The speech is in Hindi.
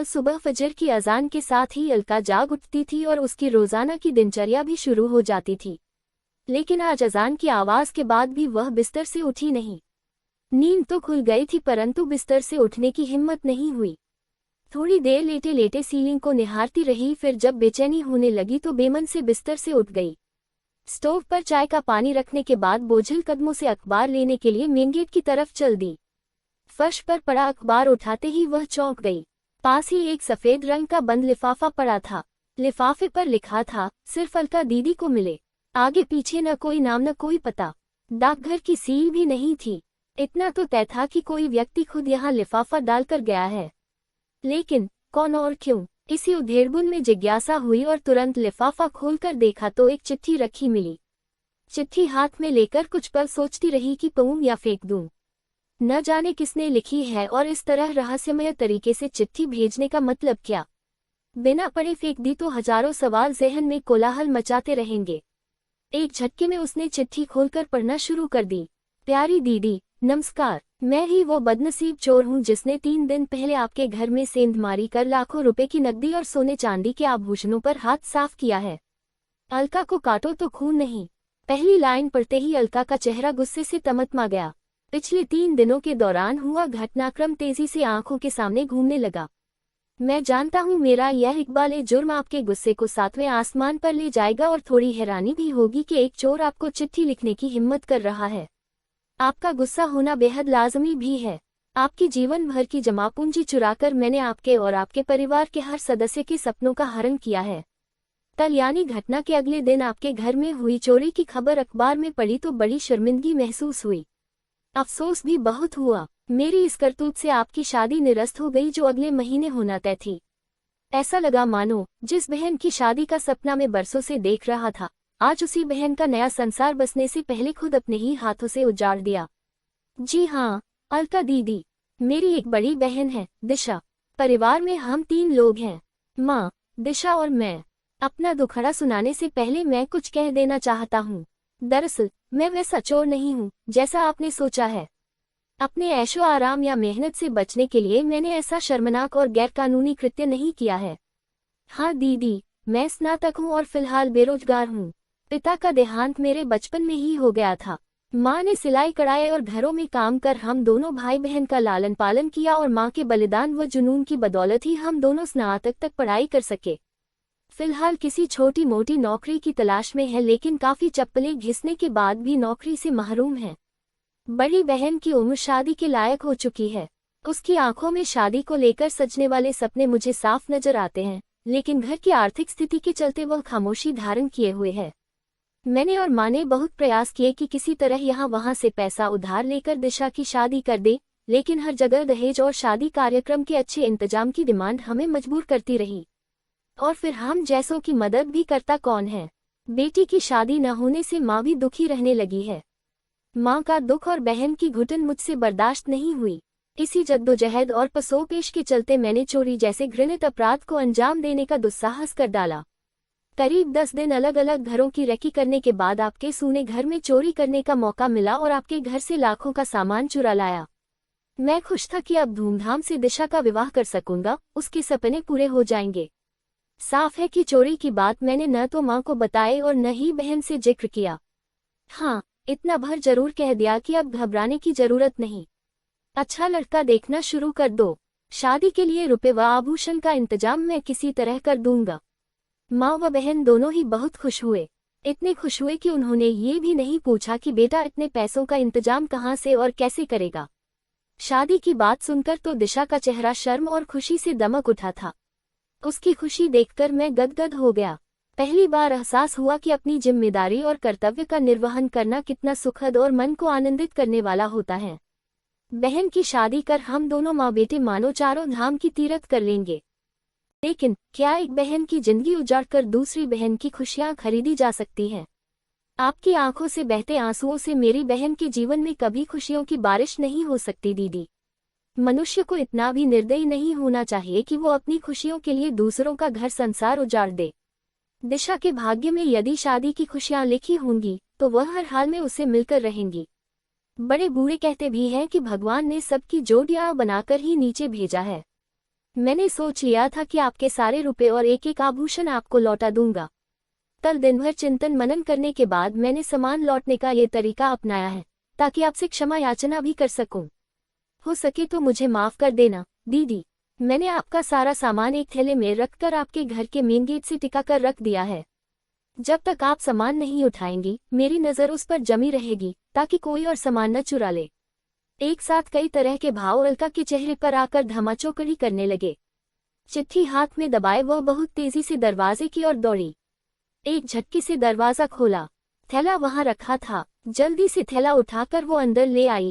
फिलहाल सुबह फजर की अजान के साथ ही अलका जाग उठती थी और उसकी रोजाना की दिनचर्या भी शुरू हो जाती थी। लेकिन आज अजान की आवाज के बाद भी वह बिस्तर से उठी नहीं। नींद तो खुल गई थी परंतु बिस्तर से उठने की हिम्मत नहीं हुई। थोड़ी देर लेटे लेटे सीलिंग को निहारती रही, फिर जब बेचैनी होने लगी तो बेमन से बिस्तर से उठ गई। स्टोव पर चाय का पानी रखने के बाद बोझिल कदमों से अखबार लेने के लिए मेन गेट की तरफ चल दी। फर्श पर पड़ा अखबार उठाते ही वह चौंक गई। पास ही एक सफेद रंग का बंद लिफाफा पड़ा था। लिफाफे पर लिखा था, सिर्फ अलका दीदी को मिले। आगे पीछे न कोई नाम न कोई पता, डाकघर की सील भी नहीं थी। इतना तो तय था कि कोई व्यक्ति खुद यहाँ लिफाफा डालकर गया है, लेकिन कौन और क्यों? इसी उधेड़बुन में जिज्ञासा हुई और तुरंत लिफाफा खोलकर देखा तो एक चिट्ठी रखी मिली। चिट्ठी हाथ में लेकर कुछ पल सोचती रही कि पढ़ूं या फेंक दूं। न जाने किसने लिखी है और इस तरह रहस्यमय तरीके से चिट्ठी भेजने का मतलब क्या। बिना पढ़े फेंक दी तो हजारों सवाल ज़हन में कोलाहल मचाते रहेंगे। एक झटके में उसने चिट्ठी खोलकर पढ़ना शुरू कर दी। प्यारी दीदी, नमस्कार। मैं ही वो बदनसीब चोर हूँ जिसने 3 दिन पहले आपके घर में सेंधमारी कर लाखों रुपए की नकदी और सोने चांदी के आभूषणों पर हाथ साफ किया है। अलका को काटो तो खून नहीं। पहली लाइन पढ़ते ही अलका का चेहरा गुस्से से तमतमा गया। पिछले 3 दिनों के दौरान हुआ घटनाक्रम तेजी से आंखों के सामने घूमने लगा। मैं जानता हूँ मेरा यह इकबाल जुर्म आपके गुस्से को 7वें आसमान पर ले जाएगा और थोड़ी हैरानी भी होगी कि एक चोर आपको चिट्ठी लिखने की हिम्मत कर रहा है। आपका गुस्सा होना बेहद लाजमी भी है। आपकी जीवन भर की जमापूंजी चुराकर मैंने आपके और आपके परिवार के हर सदस्य के सपनों का हरण किया है। कल यानी घटना के अगले दिन आपके घर में हुई चोरी की खबर अखबार में पड़ी तो बड़ी शर्मिंदगी महसूस हुई। अफसोस भी बहुत हुआ। मेरी इस करतूत से आपकी शादी निरस्त हो गई जो अगले महीने होना तय थी। ऐसा लगा मानो जिस बहन की शादी का सपना मैं बरसों से देख रहा था, आज उसी बहन का नया संसार बसने से पहले खुद अपने ही हाथों से उजाड़ दिया। जी हाँ, अलका दीदी, मेरी एक बड़ी बहन है, दिशा। परिवार में हम 3 लोग हैं, माँ, दिशा और मैं। अपना दुखड़ा सुनाने से पहले मैं कुछ कह देना चाहता हूँ। दरअसल मैं वैसा चोर नहीं हूँ जैसा आपने सोचा है। अपने ऐशो आराम या मेहनत से बचने के लिए मैंने ऐसा शर्मनाक और गैरकानूनी कृत्य नहीं किया है। हाँ दीदी, मैं स्नातक हूँ और फिलहाल बेरोजगार हूँ। पिता का देहांत मेरे बचपन में ही हो गया था। माँ ने सिलाई कढ़ाई और घरों में काम कर हम दोनों भाई बहन का लालन पालन किया और माँ के बलिदान व जुनून की बदौलत ही हम दोनों स्नातक तक पढ़ाई कर सके। फिलहाल किसी छोटी मोटी नौकरी की तलाश में है, लेकिन काफी चप्पलें घिसने के बाद भी नौकरी से महरूम है। बड़ी बहन की उम्र शादी के लायक हो चुकी है। उसकी आंखों में शादी को लेकर सजने वाले सपने मुझे साफ नजर आते हैं, लेकिन घर की आर्थिक स्थिति के चलते वह खामोशी धारण किए हुए है। मैंने और माँ ने बहुत प्रयास किए कि किसी तरह यहाँ वहाँ से पैसा उधार लेकर दिशा की शादी कर दे, लेकिन हर जगह दहेज और शादी कार्यक्रम के अच्छे इंतजाम की डिमांड हमें मजबूर करती रही। और फिर हम जैसों की मदद भी करता कौन है। बेटी की शादी न होने से माँ भी दुखी रहने लगी है। माँ का दुख और बहन की घुटन मुझसे बर्दाश्त नहीं हुई। इसी जद्दोजहद और पसोपेश के चलते मैंने चोरी जैसे घृणित अपराध को अंजाम देने का दुस्साहस कर डाला। करीब 10 दिन अलग अलग घरों की रेकी करने के बाद आपके सूने घर में चोरी करने का मौका मिला और आपके घर से लाखों का सामान चुरा लाया। मैं खुश था कि अब धूमधाम से दिशा का विवाह कर सकूंगा, उसके सपने पूरे हो जाएंगे। साफ है कि चोरी की बात मैंने न तो माँ को बताई और न ही बहन से जिक्र किया। हाँ, इतना भर जरूर कह दिया कि अब घबराने की जरूरत नहीं। अच्छा लड़का देखना शुरू कर दो। शादी के लिए रुपए व आभूषण का इंतजाम मैं किसी तरह कर दूंगा। माँ व बहन दोनों ही बहुत खुश हुए। इतने खुश हुए कि उन्होंने ये भी नहीं पूछा कि बेटा इतने पैसों का इंतजाम कहाँ से और कैसे करेगा। शादी की बात सुनकर तो दिशा का चेहरा शर्म और खुशी से दमक उठा था। उसकी खुशी देखकर मैं गदगद हो गया। पहली बार एहसास हुआ कि अपनी जिम्मेदारी और कर्तव्य का निर्वहन करना कितना सुखद और मन को आनंदित करने वाला होता है। बहन की शादी कर हम दोनों माँ बेटे मानो चारों धाम की तीरथ कर लेंगे। लेकिन क्या एक बहन की जिंदगी उजाड़कर दूसरी बहन की खुशियां खरीदी जा सकती हैं? आपकी आंखों से बहते आंसुओं से मेरी बहन के जीवन में कभी खुशियों की बारिश नहीं हो सकती दीदी। मनुष्य को इतना भी निर्दयी नहीं होना चाहिए कि वो अपनी खुशियों के लिए दूसरों का घर संसार उजाड़ दे। दिशा के भाग्य में यदि शादी की खुशियां लिखी होंगी तो वह हर हाल में उसे मिलकर रहेंगी। बड़े बूढ़े कहते भी हैं कि भगवान ने सबकी जोड़ियां बनाकर ही नीचे भेजा है। मैंने सोच लिया था कि आपके सारे रुपए और एक एक आभूषण आपको लौटा दूंगा। कल दिन भर चिंतन मनन करने के बाद मैंने सामान लौटने का ये तरीका अपनाया है, ताकि आपसे क्षमा याचना भी कर सकूं। हो सके तो मुझे माफ कर देना, दीदी। मैंने आपका सारा सामान एक थैले में रखकर आपके घर के मेन गेट से टिका कर रख दिया है। जब तक आप सामान नहीं उठाएंगी, मेरी नज़र उस पर जमी रहेगी, ताकि कोई और सामान न चुरा ले। एक साथ कई तरह के भाव अलका के चेहरे पर आकर धमाचौकड़ी करने लगे। चिट्ठी हाथ में दबाए वह बहुत तेजी से दरवाजे की ओर दौड़ी। एक झटके से दरवाजा खोला। थैला वहां रखा था। जल्दी से थैला उठाकर वो अंदर ले आई।